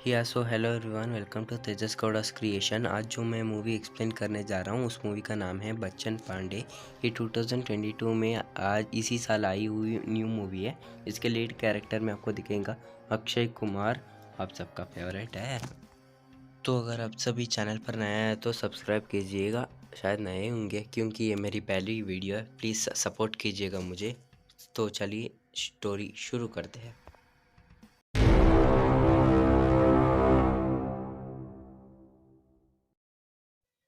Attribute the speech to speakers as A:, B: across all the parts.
A: So hello everyone, welcome to Tejas Gowda's creation. आज जो मैं मूवी एक्सप्लेन करने जा रहा हूँ उस मूवी का नाम है बच्चन पांडे। ये 2022 में आज इसी साल आई हुई न्यू मूवी है। इसके लीड कैरेक्टर में आपको दिखेगा अक्षय कुमार, आप सबका फेवरेट है। तो अगर आप सभी चैनल पर नया है तो सब्सक्राइब कीजिएगा, शायद नए होंगे क्योंकि ये मेरी पहली वीडियो है। प्लीज़ सपोर्ट कीजिएगा मुझे। तो चलिए स्टोरी शुरू करते हैं।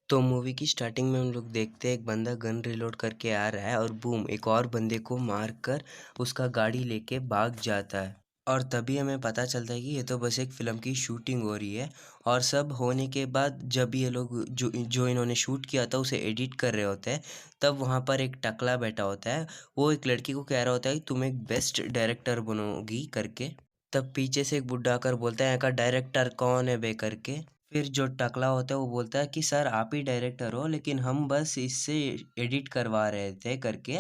A: तो मूवी की स्टार्टिंग में हम लोग देखते हैं एक बंदा गन रिलोड करके आ रहा है और बूम, एक और बंदे को मार कर उसका गाड़ी लेके भाग जाता है। और तभी हमें पता चलता है कि ये तो बस एक फ़िल्म की शूटिंग हो रही है। और सब होने के बाद जब ये लोग जो जो इन्होंने शूट किया था उसे एडिट कर रहे होते हैं, तब वहाँ पर एक टकला बैठा होता है। वो एक लड़की को कह रहा होता है कि तुम एक बेस्ट डायरेक्टर बनोगी करके। तब पीछे से एक बुड्ढा आकर बोलता है, यहाँ का डायरेक्टर कौन है बे करके। फिर जो टकला होता है वो बोलता है कि सर आप ही डायरेक्टर हो, लेकिन हम बस इससे एडिट करवा रहे थे करके।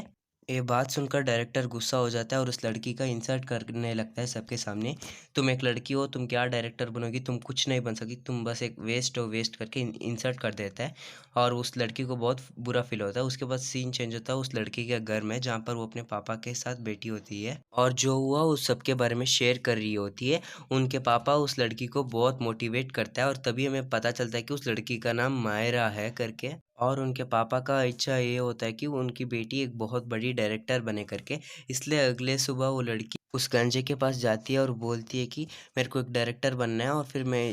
A: ये बात सुनकर डायरेक्टर गुस्सा हो जाता है और उस लड़की का इंसल्ट करने लगता है सबके सामने। तुम एक लड़की हो, तुम क्या डायरेक्टर बनोगी, तुम कुछ नहीं बन सकी, तुम बस एक वेस्ट हो, वेस्ट करके इंसल्ट कर देता है। और उस लड़की को बहुत बुरा फील होता है। उसके बाद सीन चेंज होता है उस लड़की के घर में, जहाँ पर वो अपने पापा के साथ बैठी होती है और जो हुआ उस सबके बारे में शेयर कर रही होती है। उनके पापा उस लड़की को बहुत मोटिवेट करता है और तभी हमें पता चलता है कि उस लड़की का नाम मायरा है करके। और उनके पापा का इच्छा ये होता है कि उनकी बेटी एक बहुत बड़ी डायरेक्टर बने करके। इसलिए अगले सुबह वो लड़की उस गंजे के पास जाती है और बोलती है कि मेरे को एक डायरेक्टर बनना है और फिर मैं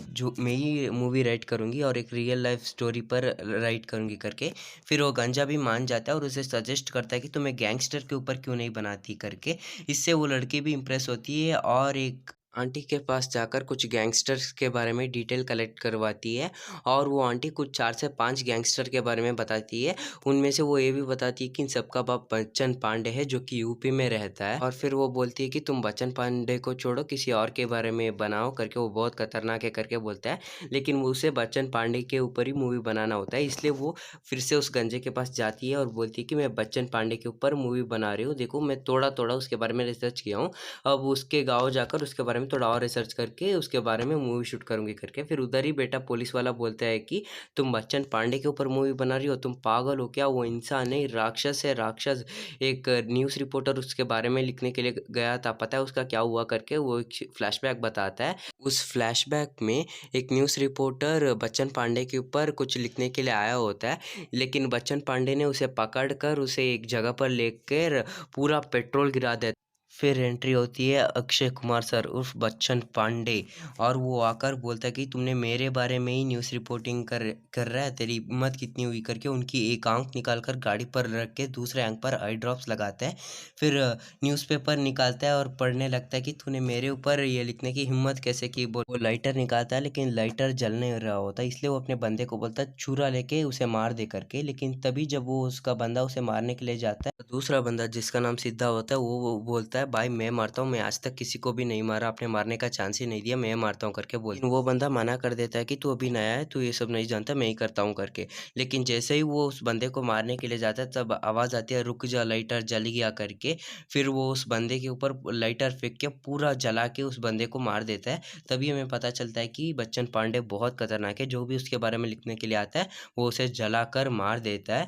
A: ही मूवी राइट करूँगी और एक रियल लाइफ स्टोरी पर राइट करूँगी करके। फिर वो गंजा भी मान जाता है और उसे सजेस्ट करता है कि तुम्हें गैंगस्टर के ऊपर क्यों नहीं बनाती करके। इससे वो लड़की भी इम्प्रेस होती है और एक आंटी के पास जाकर कुछ गैंगस्टर्स के बारे में डिटेल कलेक्ट करवाती है। और वो आंटी कुछ 4 से 5 गैंगस्टर के बारे में बताती है। उनमें से वो ये भी बताती है कि इन सबका बाप बच्चन पांडे है जो कि यूपी में रहता है। और फिर वो बोलती है कि तुम बच्चन पांडे को छोड़ो, किसी और के बारे में बनाओ करके। वो बहुत खतरनाक है करके बोलता है, लेकिन उसे बच्चन पांडे के ऊपर ही मूवी बनाना होता है। इसलिए वो फिर से उस गंजे के पास जाती है और बोलती है कि मैं बच्चन पांडे के ऊपर मूवी बना रही हूँ, देखो मैं थोड़ा थोड़ा उसके बारे में रिसर्च किया हूँ। अब उसके गाँव जाकर उसके बारे में थोड़ा और रिसर्च करके उसके बारे में मूवी शूट करूँगी करके। फिर उधर ही बेटा पुलिस वाला बोलता है कि तुम बच्चन पांडे के ऊपर मूवी बना रही हो, तुम पागल हो क्या, वो इंसान नहीं राक्षस है, राक्षस। एक न्यूज़ रिपोर्टर उसके बारे में लिखने के लिए गया था, पता है उसका क्या हुआ करके। वो एक फ्लैशबैक बताता है। उस फ्लैशबैक में एक न्यूज़ रिपोर्टर बच्चन पांडे के ऊपर कुछ लिखने के लिए आया होता है, लेकिन बच्चन पांडे ने उसे पकड़ कर उसे एक जगह पर लेकर पूरा पेट्रोल गिरा देता। फिर एंट्री होती है अक्षय कुमार सर उर्फ बच्चन पांडे। और वो आकर बोलता है कि तुमने मेरे बारे में ही न्यूज़ रिपोर्टिंग कर कर रहा है, तेरी हिम्मत कितनी हुई करके। उनकी एक आंख निकाल कर गाड़ी पर रख के दूसरे आंख पर आई ड्रॉप्स लगाता है। फिर न्यूज़पेपर निकालता है और पढ़ने लगता है कि तूने मेरे ऊपर ये लिखने की हिम्मत कैसे की। वो लाइटर निकालता है लेकिन लाइटर जल नहीं रहा होता, इसलिए वो अपने बंदे को बोलता है छुरा लेके उसे मार दे करके। लेकिन तभी जब वो उसका बंदा उसे मारने के लिए जाता है, तो दूसरा बंदा जिसका नाम सिद्धा होता है वो बोलता है भाई मैं मारता हूँ, मैं आज तक किसी को भी नहीं मारा, आपने मारने का चांस ही नहीं दिया, मैं मारता हूँ करके बोल। वो बंदा मना कर देता है कि तू अभी नया है, तू ये सब नहीं जानता, मैं ही करता हूँ करके। लेकिन जैसे ही वो उस बंदे को मारने के लिए जाता है तब आवाज़ आती है रुक जा, लाइटर जल गया करके। फिर वो उस बंदे के ऊपर लाइटर फेंक के पूरा जला के उस बंदे को मार देता है। तभी हमें पता चलता है कि बच्चन पांडे बहुत खतरनाक है, जो भी उसके बारे में लिखने के लिए आता है वो उसे जलाकर मार देता है।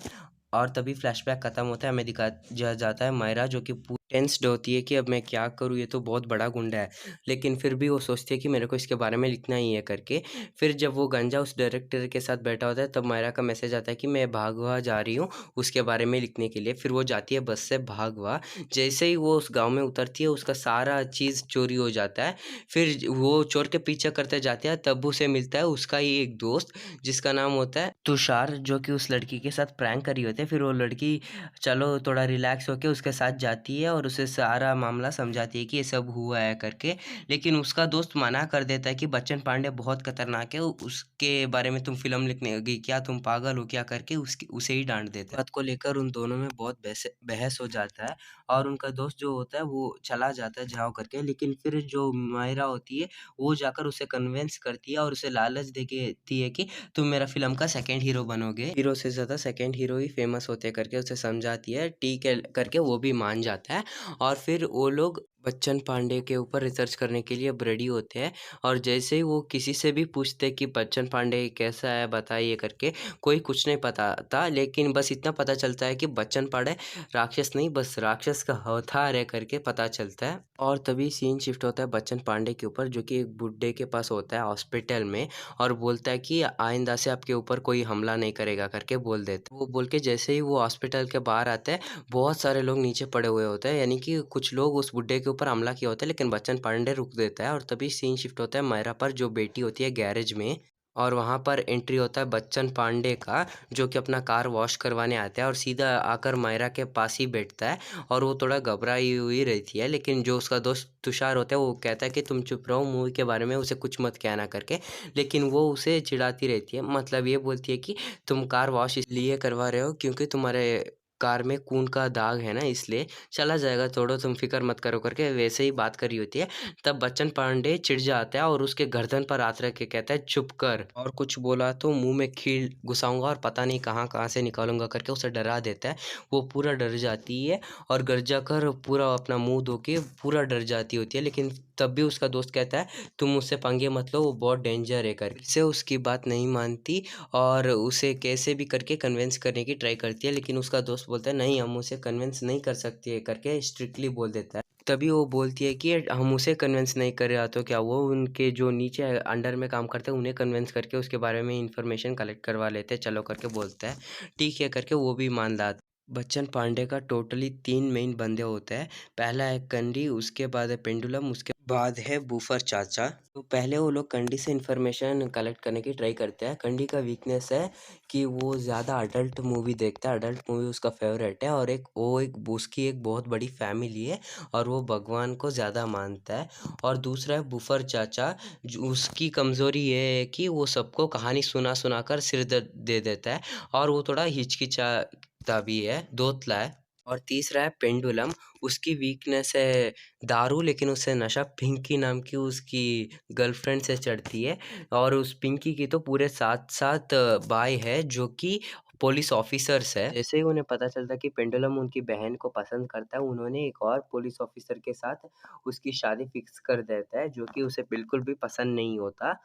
A: और तभी फ्लैशबैक खत्म होता है, हमें दिखाया जाता है मायरा जो कि टेंस्ड होती है कि अब मैं क्या करूँ, ये तो बहुत बड़ा गुंडा है। लेकिन फिर भी वो सोचती है कि मेरे को इसके बारे में लिखना ही है करके। फिर जब वो गंजा उस डायरेक्टर के साथ बैठा होता है तब मायरा का मैसेज आता है कि मैं भागवा जा रही हूँ उसके बारे में लिखने के लिए। फिर वो जाती है बस से भागवा। जैसे ही वो उस गाँव में उतरती है उसका सारा चीज़ चोरी हो जाता है। फिर वो चोर के पीछे करते जाती है, तब उसे मिलता है उसका ही एक दोस्त जिसका नाम होता है तुषार, जो कि उस लड़की के साथ प्रैंक करी होती है। फिर वो लड़की चलो थोड़ा रिलैक्स होके उसके साथ जाती है और उसे सारा मामला समझाती है कि ये सब हुआ है करके। लेकिन उसका दोस्त मना कर देता है कि बच्चन पांडे बहुत खतरनाक है, उसके बारे में तुम फिल्म लिखने गई क्या, तुम पागल हो क्या करके उसे ही डांट देता है। बात को लेकर उन दोनों में बहुत बहस बहस हो जाता है और उनका दोस्त जो होता है वो चला जाता है जाओ करके। लेकिन फिर जो मायरा होती है वो जाकर उसे कन्विंस करती है और उसे लालच देती है कि तुम मेरा फ़िल्म का सेकंड हीरो बनोगे, हीरो से ज़्यादा सेकंड हीरो ही फ़ेमस होते हैं करके उसे समझाती है। ठीक है करके वो भी मान जाता है और फिर वो लोग बच्चन पांडे के ऊपर रिसर्च करने के लिए अब रेडी होते हैं और जैसे ही वो किसी से भी पूछते कि बच्चन पांडे कैसा है बताइए करके, कोई कुछ नहीं बताता, लेकिन बस इतना पता चलता है कि बच्चन पांडे राक्षस नहीं, बस राक्षस का अवतार है करके पता चलता है। और तभी सीन शिफ्ट होता है बच्चन पांडे के ऊपर, जो कि एक बुड्ढे के पास होता है हॉस्पिटल में, और बोलता है कि आइंदा से आपके ऊपर कोई हमला नहीं करेगा करके बोल देते। वो बोल के जैसे ही वो हॉस्पिटल के बाहर आता है, बहुत सारे लोग नीचे पड़े हुए होते हैं, यानी कि कुछ लोग उस बुड्ढे के ऊपर हमला किया होता है, लेकिन बच्चन पांडे रुक देता है। और तभी सीन शिफ्ट होता है मायरा पर, जो बेटी होती है गैरेज में, और वहाँ पर एंट्री होता है बच्चन पांडे का, जो कि अपना कार वॉश करवाने आता है और सीधा आकर मायरा के पास ही बैठता है। और वो थोड़ा घबराई हुई रहती है, लेकिन जो उसका दोस्त तुषार होता है वो कहता है कि तुम चुप रहो, मूवी के बारे में उसे कुछ मत कहना करके, लेकिन वो उसे चिढ़ाती रहती है। मतलब ये बोलती है कि तुम कार वॉश इसलिए करवा रहे हो क्योंकि तुम्हारे कार में खून का दाग है ना, इसलिए चला जाएगा, छोड़ो तुम फिक्र मत करो करके वैसे ही बात कर रही होती है। तब बच्चन पांडे चिढ़ जाता है और उसके गर्दन पर हाथ रख के कहता है चुप कर, और कुछ बोला तो मुंह में खील घुसाऊंगा और पता नहीं कहाँ कहाँ से निकालूंगा करके उसे डरा देता है। वो पूरा डर जाती है और घर जाकर पूरा अपना मुंह धो के पूरा डर जाती होती है, लेकिन तब भी उसका दोस्त कहता है तुम मुझसे पंगे मत लो, वो बहुत डेंजर है करके। से उसकी बात नहीं मानती और उसे कैसे भी करके कन्विंस करने की ट्राई करती है, लेकिन उसका दोस्त बोलता है नहीं, हम उसे कन्विंस नहीं कर सकती है करके स्ट्रिक्टली बोल देता है। तभी वो बोलती है कि हम उसे कन्विंस नहीं कर रहा तो क्या वो उनके जो नीचे अंडर में काम करते हैं उन्हें कन्विंस करके उसके बारे में इंफॉर्मेशन कलेक्ट करवा लेते हैं, चलो करके बोलता है। ठीक है करके वो भी मान जाता है। बच्चन पांडे का टोटली 3 मेन बंदे होते हैं। पहला है कंडी, उसके बाद है पेंडुलम, उसके बाद है बूफर चाचा। तो पहले वो लोग कंडी से इन्फॉर्मेशन कलेक्ट करने की ट्राई करते हैं। कंडी का वीकनेस है कि वो ज़्यादा अडल्ट मूवी देखता है, अडल्ट मूवी उसका फेवरेट है, और एक उसकी एक बहुत बड़ी फैमिली है और वो भगवान को ज़्यादा मानता है। और दूसरा है बूफर चाचा, जो उसकी कमज़ोरी ये है कि वो सबको कहानी सुना सुना कर सिर दर्द दे देता है और वो थोड़ा हिचकिचाता भी है, दोतला है। और तीसरा है पेंडुलम, उसकी वीकनेस है दारू, लेकिन उसे नशा पिंकी नाम की उसकी गर्लफ्रेंड से चढ़ती है। और उस पिंकी की तो पूरे 7-7 भाई है जो कि पुलिस ऑफिसर्स है। जैसे ही उन्हें पता चलता है कि पेंडुलम उनकी बहन को पसंद करता है, उन्होंने एक और पुलिस ऑफिसर के साथ उसकी शादी फिक्स कर देता है, जो कि उसे बिल्कुल भी पसंद नहीं होता।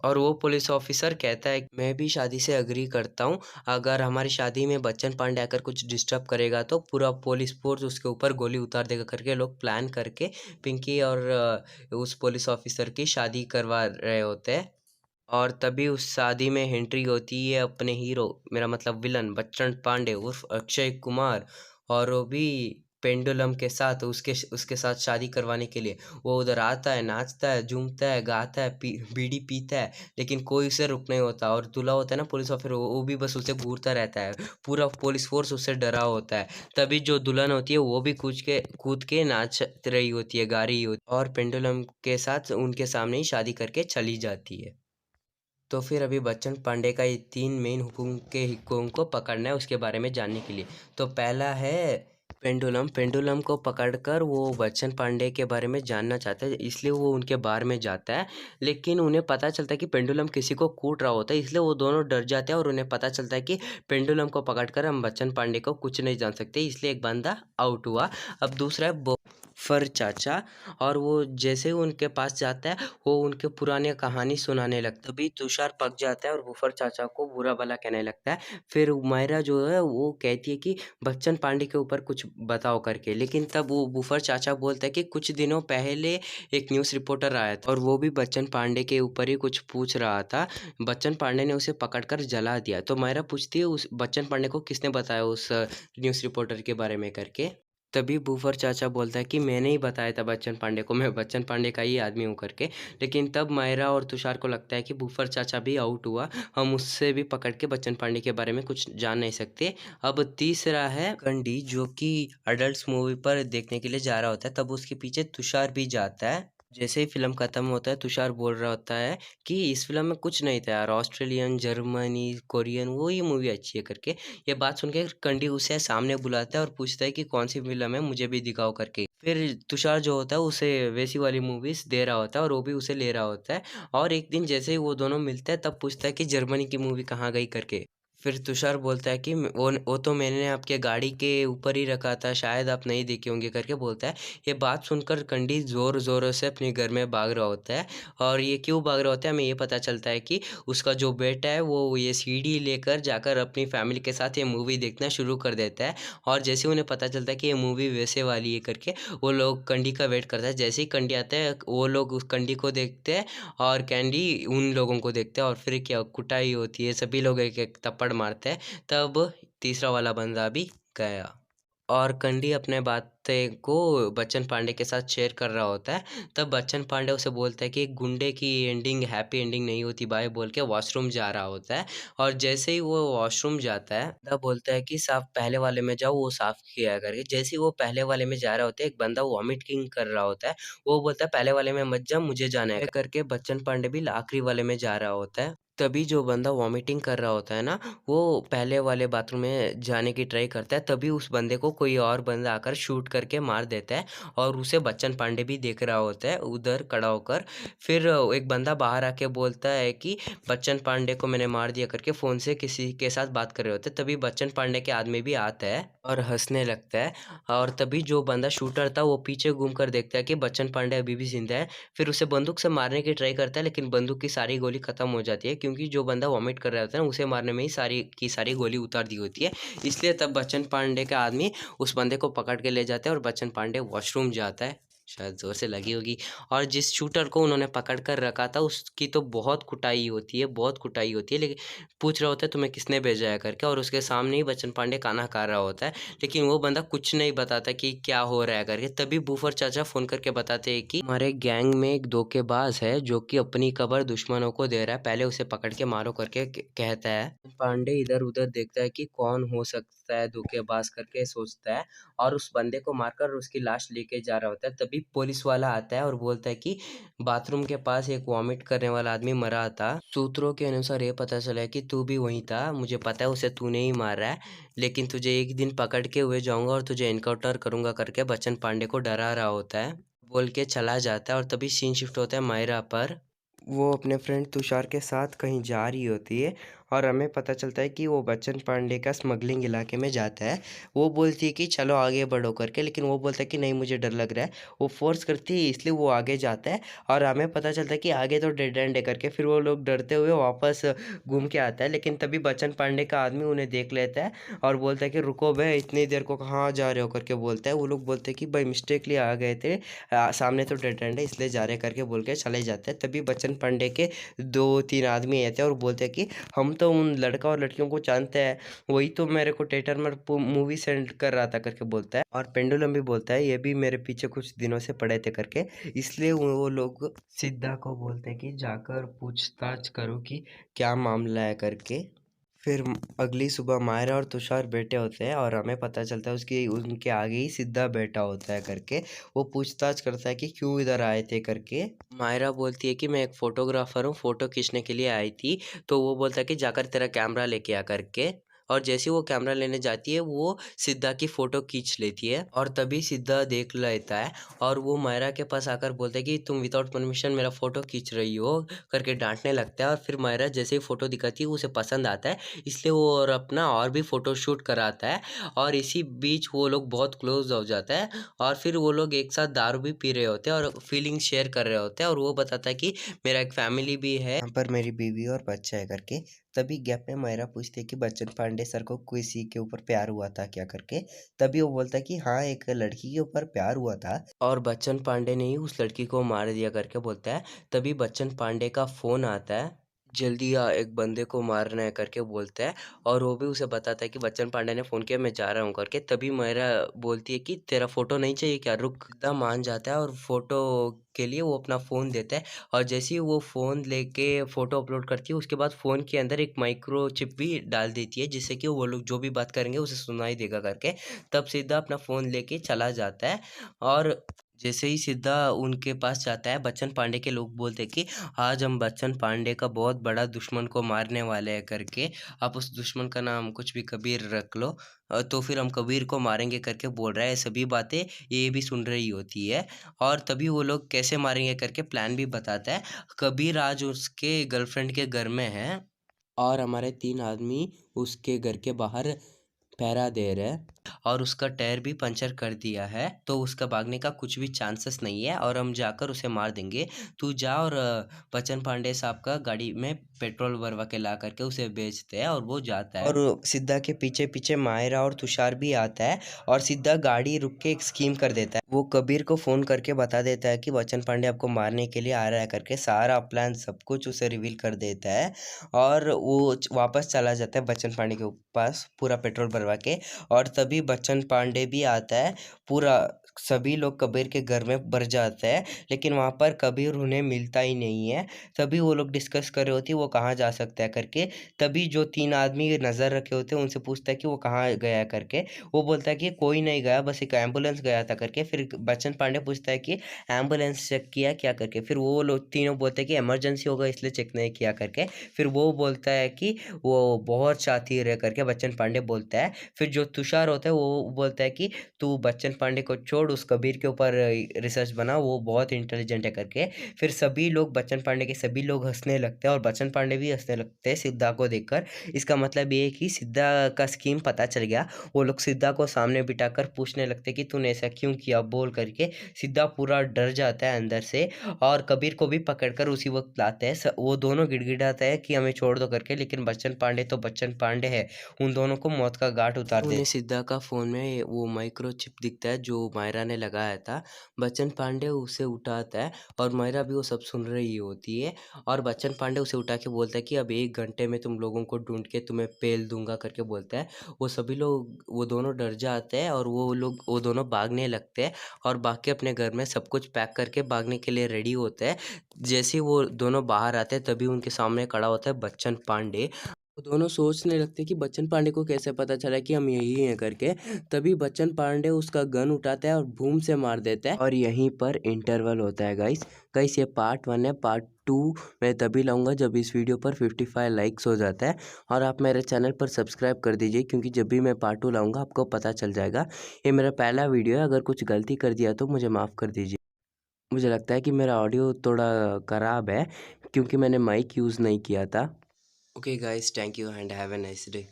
A: और वो पुलिस ऑफिसर कहता है मैं भी शादी से एग्री करता हूँ, अगर हमारी शादी में बच्चन पांडे आकर कुछ डिस्टर्ब करेगा तो पूरा पुलिस फोर्स उसके ऊपर गोली उतार देगा करके लोग प्लान करके पिंकी और उस पुलिस ऑफिसर की शादी करवा रहे होते हैं। और तभी उस शादी में एंट्री होती है अपने हीरो, मेरा मतलब विलन बच्चन पांडे उर्फ अक्षय कुमार, और वो भी पेंडुलम के साथ उसके उसके साथ शादी करवाने के लिए। वो उधर आता है, नाचता है, झूमता है, गाता है, बीड़ी पीता है, लेकिन कोई उसे रुक नहीं होता। और दूल्हा होता है ना पुलिस ऑफिसर, वो भी बस उसे घूरता रहता है, पूरा पुलिस फोर्स उससे डरा होता है। तभी जो दुल्हन होती है वो भी कूद के नाच रही होती है, गा रही होती है, और पेंडुलम के साथ उनके सामने ही शादी करके चली जाती है। तो फिर अभी बच्चन पांडे का ये 3 मेन हुकुम को पकड़ना है उसके बारे में जानने के लिए। तो पहला है पेंडुलम, पेंडुलम को पकड़कर वो बच्चन पांडे के बारे में जानना चाहता है, इसलिए वो उनके बार में जाता है। लेकिन उन्हें पता चलता है कि पेंडुलम किसी को कूट रहा होता है, इसलिए वो दोनों डर जाते हैं और उन्हें पता चलता है कि पेंडुलम को पकड़कर हम बच्चन पांडे को कुछ नहीं जान सकते, इसलिए एक बंदा आउट हुआ। अब दूसरा है फर चाचा, और वो जैसे ही उनके पास जाता है वो उनके पुरानी कहानी सुनाने लगता है। तभी तुषार पक जाता है और वूफर चाचा को बुरा भला कहने लगता है। फिर मायरा जो है वो कहती है कि बच्चन पांडे के ऊपर कुछ बताओ करके, लेकिन तब वो वूफर चाचा बोलता है कि कुछ दिनों पहले एक न्यूज़ रिपोर्टर आया था और वो भी बच्चन पांडे के ऊपर ही कुछ पूछ रहा था। बच्चन पांडे ने उसे पकड़कर जला दिया। तो मायरा पूछती है उस बच्चन पांडे को किसने बताया उस न्यूज़ रिपोर्टर के बारे में करके। तभी बूफर चाचा बोलता है कि मैंने ही बताया था बच्चन पांडे को, मैं बच्चन पांडे का ही आदमी हूँ करके। लेकिन तब मायरा और तुषार को लगता है कि बूफर चाचा भी आउट हुआ, हम उससे भी पकड़ के बच्चन पांडे के बारे में कुछ जान नहीं सकते। अब तीसरा है कंडी, जो कि अडल्ट मूवी पर देखने के लिए जा रहा होता है, तब उसके पीछे तुषार भी जाता है। जैसे ही फिल्म खत्म होता है तुषार बोल रहा होता है कि इस फिल्म में कुछ नहीं था यार, ऑस्ट्रेलियन, जर्मनी, कोरियन, वो ये मूवी अच्छी है करके। ये बात सुन के कंडी उसे सामने बुलाता है और पूछता है कि कौन सी फिल्म है, मुझे भी दिखाओ करके। फिर तुषार जो होता है उसे वैसी वाली मूवीज दे रहा होता है और वो भी उसे ले रहा होता है। और एक दिन जैसे ही वो दोनों मिलते हैं तब पूछता है कि जर्मनी की मूवी कहाँ गई करके। फिर तुषार बोलता है कि वो तो मैंने आपके गाड़ी के ऊपर ही रखा था, शायद आप नहीं देखे होंगे करके बोलता है। ये बात सुनकर कंडी ज़ोर-ज़ोरों से अपने घर में भाग रहा होता है और ये क्यों भाग रहा होता है, हमें ये पता चलता है कि उसका जो बेटा है वो ये सीडी लेकर जाकर अपनी फैमिली के साथ ये मूवी देखना शुरू कर देता है और जैसे ही उन्हें पता चलता है कि ये मूवी वैसे वाली है करके, वो लोग कंडी का वेट करता है। जैसे ही कंडी आता है, वो लोग उस कंडी को देखते हैं और कैंडी उन लोगों को देखता है और फिर क्या कुटाई होती है, सभी लोग एक-एक थप्पड़ मारते हैं। तब तीसरा वाला बंदा भी गया और कंडी अपने बातें को बच्चन पांडे के साथ शेयर कर रहा होता है। तब बच्चन पांडे उसे बोलता है कि एक गुंडे की एंडिंग हैप्पी एंडिंग नहीं होती बाय बोल के वॉशरूम जा रहा होता है और जैसे ही वो वॉशरूम जाता है तब बोलता है कि साफ पहले वाले में जाओ, वो साफ किया करके। जैसे ही वो पहले वाले में जा रहा होता है, एक बंदा वॉमिटिंग कर रहा होता है, वो बोलता है पहले वाले में मत जा, मुझे जाना है करके बच्चन पांडे भी आखिरी वाले में जा रहा होता है। तभी जो बंदा वॉमिटिंग कर रहा होता है ना, वो पहले वाले बाथरूम में जाने की ट्राई करता है, तभी उस बंदे को कोई और बंदा आकर शूट करके मार देता है और उसे बच्चन पांडे भी देख रहा होता है उधर खड़ा होकर। फिर एक बंदा बाहर आके बोलता है कि बच्चन पांडे को मैंने मार दिया करके फ़ोन से किसी के साथ बात कर रहे होते हैं। तभी बच्चन पांडे के आदमी भी आता है और हँसने लगता है और तभी जो बंदा शूटर था वो पीछे घूम कर देखता है कि बच्चन पांडे अभी भी ज़िंदा है। फिर उसे बंदूक से मारने की ट्राई करता है, लेकिन बंदूक की सारी गोली ख़त्म हो जाती है क्योंकि जो बंदा वॉमिट कर रहा होता है ना, उसे मारने में ही सारी की सारी गोली उतार दी होती है। इसलिए तब बच्चन पांडे का आदमी उस बंदे को पकड़ के ले जाता है और बच्चन पांडे वॉशरूम जाता है। शायद ज़ोर से लगी होगी और जिस शूटर को उन्होंने पकड़ कर रखा था उसकी तो बहुत कुटाई होती है, बहुत कुटाई होती है, लेकिन पूछ रहा होता है तुम्हें किसने भेजा है करके और उसके सामने ही बच्चन पांडे खाना खा रहा होता है, लेकिन वो बंदा कुछ नहीं बताता कि क्या हो रहा है करके। तभी बूफर चाचा फ़ोन करके बताते हैं कि हमारे गैंग में एक धोखेबाज है जो कि अपनी खबर दुश्मनों को दे रहा है, पहले उसे पकड़ के मारो करके कहता है। पांडे इधर-उधर देखता है कि कौन हो सकता है धोखेबाज करके सोचता है और उस बंदे को मारकर उसकी लाश लेके जा रहा होता है। तभी पुलिस वाला आता है और बोलता है कि बाथरूम के पास एक वॉमिट करने वाला आदमी मरा था। सूत्रों के अनुसार ये पता चला है कि तू भी वहीं था, मुझे पता है उसे तूने ही मारा है, लेकिन तुझे एक दिन पकड़ के हुए जाऊँगा और तुझे एनकाउंटर करूँगा करके बच्चन पांडे को डरा रहा होता है। बोल के चला जाता है और तभी सीन शिफ्ट होता है मायरा पर। वो अपने फ्रेंड तुषार के साथ कहीं जा रही होती है और हमें पता चलता है कि वो बच्चन पांडे का स्मगलिंग इलाके में जाता है। वो बोलती है कि चलो आगे बढ़ो करके, लेकिन वो बोलता है कि नहीं मुझे डर लग रहा है। वो फ़ोर्स करती है इसलिए वो आगे जाता है और हमें पता चलता है कि आगे तो डेड एंड है करके। फिर वो लोग डरते हुए वापस घूम के आता है, लेकिन तभी बच्चन पांडे का आदमी उन्हें देख लेता है और बोलता है कि रुको बे, इतनी देर को कहाँ जा रहे हो करके बोलता है। वो लोग बोलते हैं कि भाई मिस्टेकली आ गए थे, सामने तो डेड एंड है इसलिए जा रहे करके बोल के चले जाते हैं। तभी बच्चन पांडे के 2-3 आदमी आते हैं और बोलते हैं कि हम तो उन लड़का और लड़कियों को जानते हैं, वही तो मेरे को थिएटर में मूवी सेंड कर रहा था करके बोलता है और पेंडुलम भी बोलता है ये भी मेरे पीछे कुछ दिनों से पड़े थे करके। इसलिए वो लोग सिद्धा को बोलते हैं कि जाकर पूछताछ करो कि क्या मामला है करके। फिर अगली सुबह मायरा और तुषार बैठे होते हैं और हमें पता चलता है उसकी उनके आगे ही सिद्धा बैठा होता है करके। वो पूछताछ करता है कि क्यों इधर आए थे करके। मायरा बोलती है कि मैं एक फ़ोटोग्राफ़र हूँ, फ़ोटो खींचने के लिए आई थी। तो वो बोलता है कि जाकर तेरा कैमरा लेके आ करके। और जैसे ही वो कैमरा लेने जाती है, वो सिद्धा की फ़ोटो खींच लेती है और तभी सिद्धा देख लेता है और वो मायरा के पास आकर बोलता है कि तुम विदाउट परमिशन मेरा फ़ोटो खींच रही हो करके डाँटने लगता है और फिर मायरा जैसे ही फ़ोटो दिखाती है उसे पसंद आता है, इसलिए वो और अपना और भी फ़ोटोशूट कराता है और इसी बीच वो लोग बहुत क्लोज़ हो जाता है और फिर वो लोग एक साथ दारू भी पी रहे होते हैं और फीलिंग शेयर कर रहे होते हैं और वो बताता है कि मेरा एक फैमिली भी है, यहाँ पर मेरी बीवी और बच्चा है करके। तभी गैप में मायरा पूछती है कि बच्चन पांडे सर को किसी के ऊपर प्यार हुआ था क्या करके। तभी वो बोलता है कि हाँ एक लड़की के ऊपर प्यार हुआ था और बच्चन पांडे ने ही उस लड़की को मार दिया करके बोलता है। तभी बच्चन पांडे का फ़ोन आता है, जल्दी आ एक बंदे को मारना है करके बोलता है और वो भी उसे बताता है कि बच्चन पांडे ने फ़ोन किया मैं जा रहा हूँ करके। तभी मायरा बोलती है कि तेरा फ़ोटो नहीं चाहिए क्या, रुक। सिद्धा मान जाता है और फ़ोटो के लिए वो अपना फ़ोन देता है और जैसे ही वो फ़ोन लेके फ़ोटो अपलोड करती है उसके बाद फ़ोन के अंदर एक माइक्रोचिप भी डाल देती है जिससे कि वो लोग जो भी बात करेंगे उसे सुनाई देगा करके। तब सिद्धा अपना फ़ोन लेके चला जाता है और जैसे ही सिद्धा उनके पास जाता है, बच्चन पांडे के लोग बोलते हैं कि आज हम बच्चन पांडे का बहुत बड़ा दुश्मन को मारने वाले हैं करके। आप उस दुश्मन का नाम कुछ भी कबीर रख लो। तो फिर हम कबीर को मारेंगे करके बोल रहा है। सभी बातें ये भी सुन रही होती है और तभी वो लोग कैसे मारेंगे करके प्लान भी बताता है। कबीर आज उसके गर्लफ्रेंड के घर में है और हमारे 3 आदमी उसके घर के बाहर पहरा दे रहे हैं और उसका टायर भी पंचर कर दिया है, तो उसका भागने का कुछ भी चांसेस नहीं है और हम जाकर उसे मार देंगे। तू जा और बच्चन पांडे साहब का गाड़ी में पेट्रोल भरवा के ला करके उसे बेचते हैं और वो जाता है और सिद्धा के पीछे-पीछे मायरा और तुषार भी आता है और सिद्धा गाड़ी रुक के एक स्कीम कर देता है। वो कबीर को फ़ोन करके बता देता है कि बच्चन पांडे आपको मारने के लिए आ रहा है करके, सारा प्लान सब कुछ उसे रिवील कर देता है और वो वापस चला जाता है बच्चन पांडे के पास पूरा पेट्रोल भरवा के। और तभी बच्चन पांडे भी आता है, पूरा सभी लोग कबीर के घर में भर जाते हैं, लेकिन वहाँ पर कबीर उन्हें मिलता ही नहीं है। तभी वो लोग डिस्कस कर रहे होती है वो कहाँ जा सकता है करके। तभी जो 3 आदमी नज़र रखे होते हैं उनसे पूछता है कि वो कहाँ गया है करके। वो बोलता है कि कोई नहीं गया, बस एक एम्बुलेंस गया था करके। फिर बच्चन पांडे पूछता है कि एम्बुलेंस चेक किया क्या करके। फिर वो लोग तीनों बोलते हैं कि इमरजेंसी होगा इसलिए चेक नहीं किया करके। फिर वो बोलता है कि वो बहुत शातिर है करके बच्चन पांडे बोलता है। फिर जो तुषार होता है वो बोलता है कि तू बच्चन पांडे को छोड़, उस कबीर के ऊपर रिसर्च बना, वो बहुत इंटेलिजेंट है करके। फिर सभी लोग बच्चन पांडे के सभी लोग हंसने लगते हैं और बच्चन पांडे भी हंसने लगते हैं सिद्धा को देखकर। इसका मतलब ये है कि सिद्धा का स्कीम पता चल गया। वो लोग सिद्धा को सामने बिठाकर पूछने लगते हैं कि तूने ऐसा क्यों किया बोल करके। सिद्धा पूरा डर जाता है अंदर से और कबीर को भी पकड़कर उसी वक्त लाते हैं। वो दोनों गिड़गिड़ाते हैं कि हमें छोड़ दो करके, लेकिन बच्चन पांडे तो बच्चन पांडे है, उन दोनों को मौत का घाट उतार देते हैं। सिद्धा का फ़ोन में वो माइक्रोचिप दिखता है जो मायरा ने लगाया था। बच्चन पांडे उसे उठाता है और मायरा भी वो सब सुन रही होती है और बच्चन पांडे उसे उठा के बोलता है कि अब 1 घंटे में तुम लोगों को ढूँढ के तुम्हें पेल दूँगा करके बोलता है। वो सभी लोग वो दोनों डर जाते हैं और वो दोनों भागने लगते हैं और भाग के अपने घर में सब कुछ पैक करके भागने के लिए रेडी होते हैं। जैसे ही वो दोनों बाहर आते हैं तभी उनके सामने खड़ा होता है बच्चन पांडे। वो दोनों सोचने लगते हैं कि बच्चन पांडे को कैसे पता चला कि हम यही हैं करके। तभी बच्चन पांडे उसका गन उठाता है और बूम से मार देता है और यहीं पर इंटरवल होता है गाइस। गाइस ये पार्ट 1 है, पार्ट 2 मैं तभी लाऊंगा जब इस वीडियो पर 55 लाइक्स हो जाता है। और आप मेरे चैनल पर सब्सक्राइब कर दीजिए क्योंकि जब भी मैं पार्ट 2 लाऊंगा आपको पता चल जाएगा। ये मेरा पहला वीडियो है, अगर कुछ गलती कर दिया तो मुझे माफ़ कर दीजिए। मुझे लगता है कि मेरा ऑडियो थोड़ा ख़राब है क्योंकि मैंने माइक यूज़ नहीं किया था। Okay guys, thank you and have a nice day.